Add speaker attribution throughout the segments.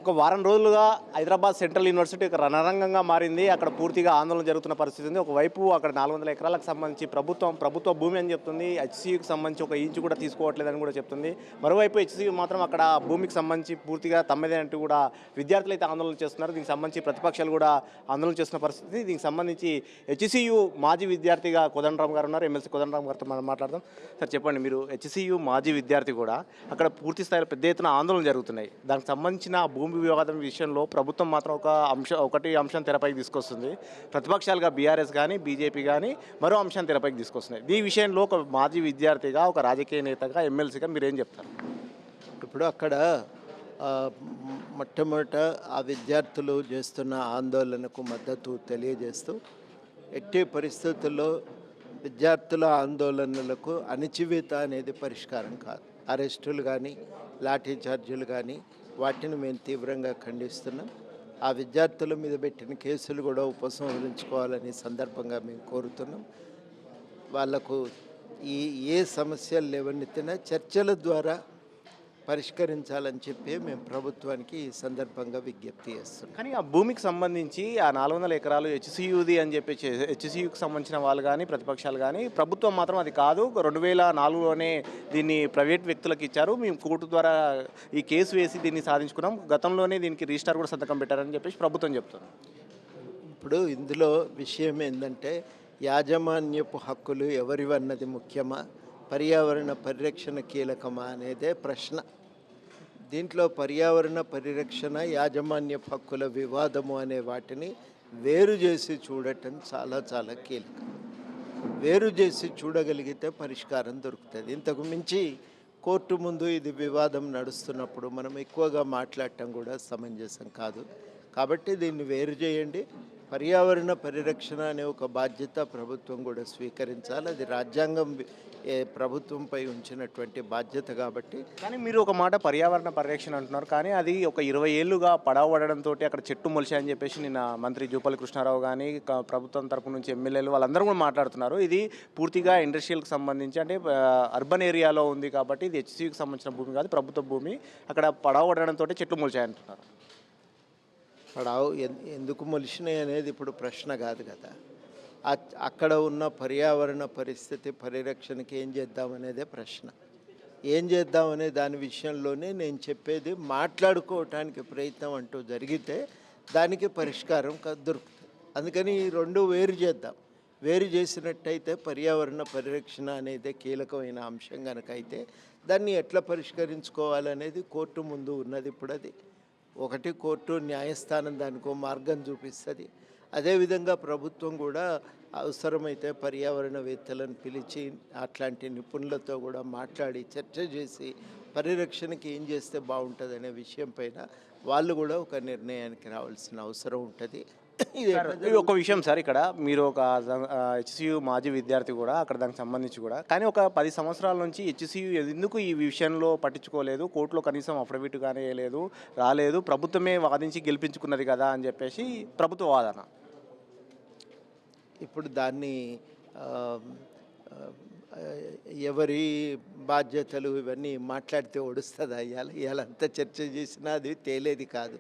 Speaker 1: ఒక వారం రోజులుగా హైదరాబాద్ సెంట్రల్ యూనివర్సిటీ ఒక రణరంగంగా మారింది. అక్కడ పూర్తిగా ఆందోళన జరుగుతున్న పరిస్థితి ఉంది. ఒకవైపు అక్కడ 400 ఎకరాలకు సంబంధించి ప్రభుత్వ భూమి అని చెప్తుంది. హెచ్‌సీయూకి సంబంధించి ఒక ఇంచు కూడా తీసుకోవట్లేదని కూడా చెప్తుంది. మరోవైపు హెచ్‌సీయూ మాత్రం అక్కడ భూమికి సంబంధించి పూర్తిగా తమ్మదే అంటూ కూడా విద్యార్థులు అయితే ఆందోళన చేస్తున్నారు. దీనికి సంబంధించి ప్రతిపక్షాలు కూడా ఆందోళన చేస్తున్న పరిస్థితి. దీనికి సంబంధించి హెచ్‌సీయూ మాజీ విద్యార్థిగా కోదండరామ్ గారు ఉన్నారు. ఎమ్మెల్సీ కోదండరామ్ గారితో మనం మాట్లాడదాం. సార్ చెప్పండి, మీరు హెచ్‌సీయూ మాజీ విద్యార్థి కూడా అక్కడ పూర్తి స్థాయిలో పెద్ద ఎత్తున ఆందోళన జరుగుతున్నాయి. దానికి సంబంధించిన భూమి వివాదం విషయంలో ప్రభుత్వం మాత్రం ఒకటి అంశం తెరపైకి తీసుకొస్తుంది. ప్రతిపక్షాలుగా బీఆర్ఎస్ కానీ బీజేపీ కానీ మరో అంశాన్ని తెరపైకి తీసుకొస్తున్నాయి. ఈ విషయంలో ఒక మాజీ విద్యార్థిగా, ఒక రాజకీయ నేతగా, ఎమ్మెల్సీగా మీరేం చెప్తారు?
Speaker 2: ఇప్పుడు అక్కడ మొట్టమొదట ఆ విద్యార్థులు చేస్తున్న ఆందోళనకు మద్దతు తెలియజేస్తూ, ఎట్టి పరిస్థితుల్లో విద్యార్థుల ఆందోళనలకు అణచివేత అనేది పరిష్కారం కాదు. అరెస్టులు కానీ, లాఠీ చార్జీలు కానీ వాటిని మేము తీవ్రంగా ఖండిస్తున్నాం. ఆ విద్యార్థుల మీద పెట్టిన కేసులు కూడా ఉపసంహరించుకోవాలని సందర్భంగా మేము కోరుతున్నాం. వాళ్లకు ఏ సమస్యలు లేవనెత్తినా చర్చల ద్వారా పరిష్కరించాలని చెప్పి మేము ప్రభుత్వానికి ఈ సందర్భంగా విజ్ఞప్తి చేస్తున్నాం.
Speaker 1: కానీ ఆ భూమికి సంబంధించి ఆ 400 ఎకరాలు హెచ్‌సీయూది అని చెప్పి హెచ్‌సీయూకి సంబంధించిన వాళ్ళు కానీ, ప్రతిపక్షాలు కానీ, ప్రభుత్వం మాత్రం అది కాదు, 2004లోనే దీన్ని ప్రైవేట్ వ్యక్తులకు ఇచ్చారు, మేము కోర్టు ద్వారా ఈ కేసు వేసి దీన్ని సాధించుకున్నాం, గతంలోనే దీనికి రిజిస్టార్ కూడా సంతకం పెట్టారని చెప్పేసి ప్రభుత్వం చెప్తుంది.
Speaker 2: ఇప్పుడు ఇందులో విషయం ఏంటంటే, యాజమాన్యపు హక్కులు ఎవరివన్నది ముఖ్యమా, పర్యావరణ పరిరక్షణ కీలకమా అనేదే ప్రశ్న. దీంట్లో పర్యావరణ పరిరక్షణ, యాజమాన్య హక్కుల వివాదము అనే వాటిని వేరు చేసి చూడటం చాలా చాలా కీలకం. వేరు చేసి చూడగలిగితే పరిష్కారం దొరుకుతుంది. ఇంతకు మించి కోర్టు ముందు ఇది వివాదం నడుస్తున్నప్పుడు మనం ఎక్కువగా మాట్లాడటం కూడా సమంజసం కాదు. కాబట్టి దీన్ని వేరు చేయండి. పర్యావరణ పరిరక్షణ అనే ఒక బాధ్యత ప్రభుత్వం కూడా స్వీకరించాలి. అది రాజ్యాంగం ప్రభుత్వంపై ఉంచినటువంటి బాధ్యత కాబట్టి.
Speaker 1: కానీ మీరు ఒక మాట పర్యావరణ పరిరక్షణ అంటున్నారు, కానీ అది ఒక 20 ఏళ్ళుగా పడవడడంతో అక్కడ చెట్టు మొలిచాయని చెప్పేసి నిన్న మంత్రి జూపల్లి కృష్ణారావు కానీ, ప్రభుత్వం తరపు నుంచి ఎమ్మెల్యేలు వాళ్ళందరూ కూడా మాట్లాడుతున్నారు. ఇది పూర్తిగా ఇండస్ట్రియల్కి సంబంధించి, అంటే అర్బన్ ఏరియాలో ఉంది కాబట్టి ఇది హెచ్‌సీయూకి సంబంధించిన భూమి కాదు, ప్రభుత్వ భూమి. అక్కడ పడవడడంతో చెట్లు మొలిచాయంటున్నారు.
Speaker 2: పడావు ఎందుకు మొలిచినాయి అనేది ఇప్పుడు ప్రశ్న కాదు కదా. అక్కడ ఉన్న పర్యావరణ పరిస్థితి పరిరక్షణకి ఏం చేద్దామనేదే ప్రశ్న. ఏం చేద్దామనే దాని విషయంలోనే నేను చెప్పేది, మాట్లాడుకోవటానికి ప్రయత్నం అంటూ జరిగితే దానికి పరిష్కారం దొరుకుతుంది. అందుకని ఈ రెండు వేరు చేద్దాం. వేరు చేసినట్టయితే పర్యావరణ పరిరక్షణ అనేది కీలకమైన అంశం కనుక అయితే దాన్ని ఎట్లా పరిష్కరించుకోవాలనేది కోర్టు ముందు ఉన్నది. ఇప్పుడు అది ఒకటి కోర్టు, న్యాయస్థానం దానికో మార్గం చూపిస్తుంది. అదేవిధంగా ప్రభుత్వం కూడా అవసరమైతే పర్యావరణవేత్తలను పిలిచి అట్లాంటి నిపుణులతో కూడా మాట్లాడి చర్చ చేసి పరిరక్షణకి ఏం చేస్తే బాగుంటుంది అనే విషయం పైన వాళ్ళు కూడా ఒక నిర్ణయానికి రావాల్సిన అవసరం ఉంటుంది.
Speaker 1: ఇది ఒక విషయం సార్, ఇక్కడ మీరు ఒక హెచ్‌సీయూ మాజీ విద్యార్థి కూడా అక్కడ దానికి సంబంధించి కూడా, కానీ ఒక 10 సంవత్సరాల నుంచి హెచ్‌సీయూ ఎందుకు ఈ విషయంలో పట్టించుకోలేదు, కోర్టులో కనీసం అఫిడవిట్ కానీ వేయలేదు, రాలేదు, ప్రభుత్వమే వాదించి గెలిపించుకున్నది కదా అని చెప్పేసి ప్రభుత్వ వాదన.
Speaker 2: ఇప్పుడు దాన్ని ఎవరి బాధ్యతలు ఇవన్నీ మాట్లాడితే ఒడుస్తుందా? ఇవాళ అంతా చర్చ చేసినా అది తేలేది కాదు.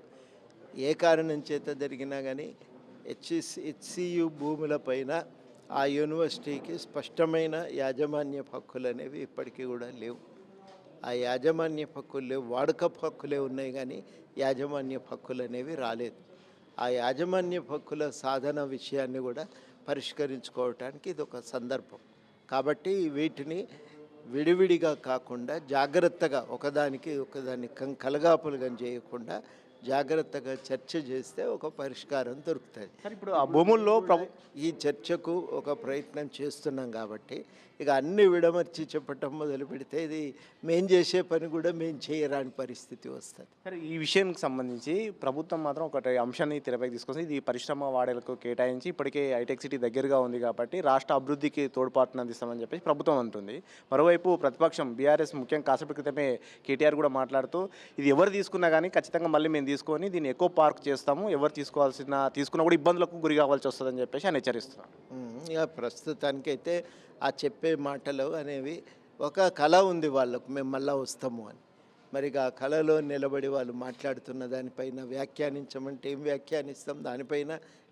Speaker 2: ఏ కారణం చేత జరిగినా కానీ హెచ్‌సీయూ భూములపైన ఆ యూనివర్సిటీకి స్పష్టమైన యాజమాన్య హక్కులు అనేవి ఇప్పటికీ కూడా లేవు. ఆ యాజమాన్య హక్కులు లేవు, వాడుకపు హక్కులే ఉన్నాయి, కానీ యాజమాన్య హక్కులు అనేవి రాలేదు. ఆ యాజమాన్య హక్కుల సాధన విషయాన్ని కూడా పరిష్కరించుకోవటానికి ఇది ఒక సందర్భం. కాబట్టి వీటిని విడివిడిగా కాకుండా జాగ్రత్తగా ఒకదాన్ని కలగాపులుగా చేయకుండా జాగ్రత్తగా చర్చ చేస్తే ఒక పరిష్కారం దొరుకుతుంది.
Speaker 1: ఇప్పుడు ఆ భూముల్లో
Speaker 2: ఈ చర్చకు ఒక ప్రయత్నం చేస్తున్నాం కాబట్టి ఇక అన్ని విడమర్చి చెప్పటం మొదలు పెడితే ఇది మేం చేసే పని కూడా మేము చేయరాని పరిస్థితి వస్తుంది.
Speaker 1: సరే, ఈ విషయానికి సంబంధించి ప్రభుత్వం మాత్రం ఒకటి అంశాన్ని తెరపైకి తీసుకొస్తుంది. ఇది పరిశ్రమ వాడలకు కేటాయించి ఇప్పటికే హైటెక్ సిటీ దగ్గరగా ఉంది కాబట్టి రాష్ట్ర అభివృద్ధికి తోడ్పాటును అందిస్తామని చెప్పేసి ప్రభుత్వం అంటుంది. మరోవైపు ప్రతిపక్షం బీఆర్ఎస్ ముఖ్యంగా కాసేపటి క్రితమే కేటీఆర్ కూడా మాట్లాడుతూ, ఇది ఎవరు తీసుకున్నా కానీ ఖచ్చితంగా మళ్ళీ మేము తీసుకొని దీన్ని ఎకో పార్క్ చేస్తాము, ఎవరు తీసుకున్నా కూడా ఇబ్బందులకు గురి కావాల్సి వస్తుందని చెప్పేసి ఆయన హెచ్చరిస్తున్నారు.
Speaker 2: ఇక ప్రస్తుతానికైతే ఆ చెప్పే మాటలు అనేవి ఒక కళ ఉంది వాళ్ళకు, మేము మళ్ళీ వస్తాము అని. మరి ఆ కళలో నిలబడి వాళ్ళు మాట్లాడుతున్న దానిపైన వ్యాఖ్యానించమంటే ఏం వ్యాఖ్యానిస్తాం, దానిపైన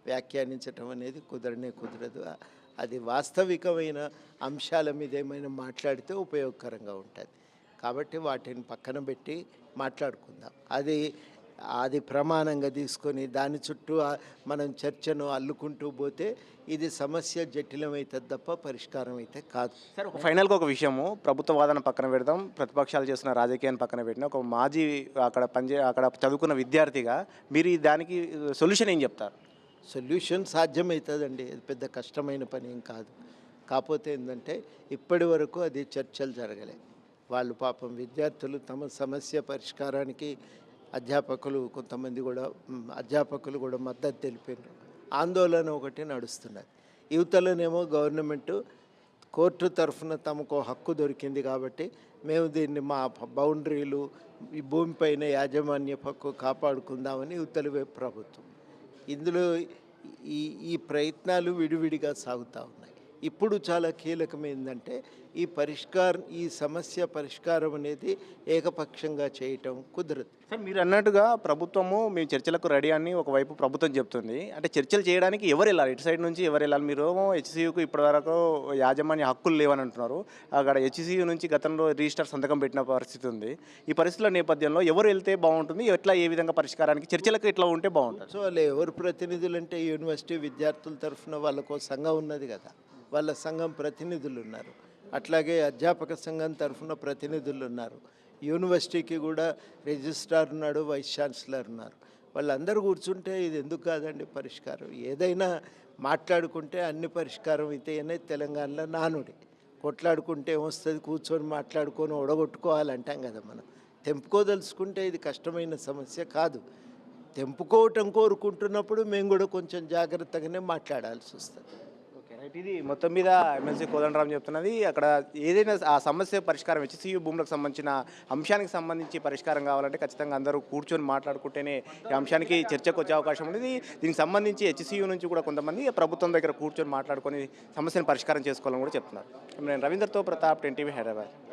Speaker 2: వ్యాఖ్యానించటం అనేది కుదరదు. అది వాస్తవికమైన అంశాల మీద ఏమైనా మాట్లాడితే ఉపయోగకరంగా ఉంటుంది. కాబట్టి వాటిని పక్కన పెట్టి మాట్లాడుకుందాం. అది ప్రమాణంగా తీసుకొని దాని చుట్టూ మనం చర్చను అల్లుకుంటూ పోతే ఇది సమస్య జటిలమవుతుంది తప్ప పరిష్కారం అయితే కాదు.
Speaker 1: సార్ ఒక ఫైనల్గా ఒక విషయము, ప్రభుత్వ వాదన పక్కన పెడదాం, ప్రతిపక్షాలు చేస్తున్న రాజకీయాన్ని పక్కన పెట్టిన ఒక మాజీ అక్కడ చదువుకున్న విద్యార్థిగా మీరు దానికి సొల్యూషన్ ఏం చెప్తారు?
Speaker 2: సొల్యూషన్ సాధ్యమవుతుందండి, అది పెద్ద కష్టమైన పని ఏం కాదు. కాకపోతే ఏంటంటే ఇప్పటి వరకు అది చర్చలు జరగలే. వాళ్ళు పాపం విద్యార్థులు తమ సమస్య పరిష్కారానికి కొంతమంది అధ్యాపకులు కూడా మద్దతు తెలిపారు. ఆందోళన ఒకటి నడుస్తున్నది. యువతలోనేమో గవర్నమెంటు కోర్టు తరఫున తమకు హక్కు దొరికింది కాబట్టి మేము దీన్ని మా బౌండరీలు ఈ భూమిపైన యాజమాన్య హక్కు కాపాడుకుందామని యువతల వైపు ప్రభుత్వం. ఇందులో ఈ ప్రయత్నాలు విడివిడిగా సాగుతూ ఉన్నాయి. ఇప్పుడు చాలా కీలకమైందంటే ఈ సమస్య పరిష్కారం అనేది ఏకపక్షంగా చేయటం కుదరదు.
Speaker 1: సార్ మీరు అన్నట్టుగా ప్రభుత్వము మేము చర్చలకు రెడీ అని ఒకవైపు ప్రభుత్వం చెప్తుంది. అంటే చర్చలు చేయడానికి ఎవరు వెళ్ళాలి, ఇటు సైడ్ నుంచి ఎవరు వెళ్ళాలి? మీరు హెచ్సియుకు ఇప్పటివరకు యాజమాన్య హక్కులు లేవని అంటున్నారు. అక్కడ హెచ్సియు నుంచి గతంలో రిజిస్టర్ సంతకం పెట్టిన పరిస్థితి ఉంది. ఈ పరిస్థితుల నేపథ్యంలో ఎవరు వెళ్తే బాగుంటుంది, ఏ విధంగా పరిష్కారానికి చర్చలకు ఎట్లా ఉంటే బాగుంటుంది?
Speaker 2: సో వాళ్ళు ఎవరు ప్రతినిధులు అంటే యూనివర్సిటీ విద్యార్థుల తరఫున వాళ్ళకు సంఘం ఉన్నది కదా, వాళ్ళ సంఘం ప్రతినిధులు ఉన్నారు. అట్లాగే అధ్యాపక సంఘం తరఫున ప్రతినిధులు ఉన్నారు. యూనివర్సిటీకి కూడా రిజిస్ట్రార్ ఉన్నాడు, వైస్ ఛాన్సలర్ ఉన్నారు. వాళ్ళందరూ కూర్చుంటే ఇది ఎందుకు కాదండి పరిష్కారం? ఏదైనా మాట్లాడుకుంటే అన్ని పరిష్కారం అయితే అనేది తెలంగాణలో నానుడి. కొట్లాడుకుంటే ఏమొస్తుంది, కూర్చొని మాట్లాడుకొని ఒడగొట్టుకోవాలంటాం కదా మనం. తెంపుకోదలుచుకుంటే ఇది కష్టమైన సమస్య కాదు. తెంపుకోవటం కోరుకుంటున్నప్పుడు మేము కూడా కొంచెం జాగ్రత్తగానే మాట్లాడాల్సి వస్తుంది.
Speaker 1: ఇది మొత్తం మీద ఎమ్మెల్సీ కోదండరాం చెప్తున్నది, అక్కడ ఏదైనా ఆ సమస్య పరిష్కారం హెచ్సియు భూములకు సంబంధించిన అంశానికి సంబంధించి పరిష్కారం కావాలంటే ఖచ్చితంగా అందరూ కూర్చొని మాట్లాడుకుంటేనే ఈ అంశానికి చర్చకు వచ్చే అవకాశం ఉంది. దీనికి సంబంధించి హెచ్సియు నుంచి కూడా కొంతమంది ప్రభుత్వం దగ్గర కూర్చొని మాట్లాడుకొని సమస్యను పరిష్కారం చేసుకోవాలని కూడా చెప్తున్నారు. నేను రవీందర్తో ప్రతాప్, 10 టీవీ, హైదరాబాద్.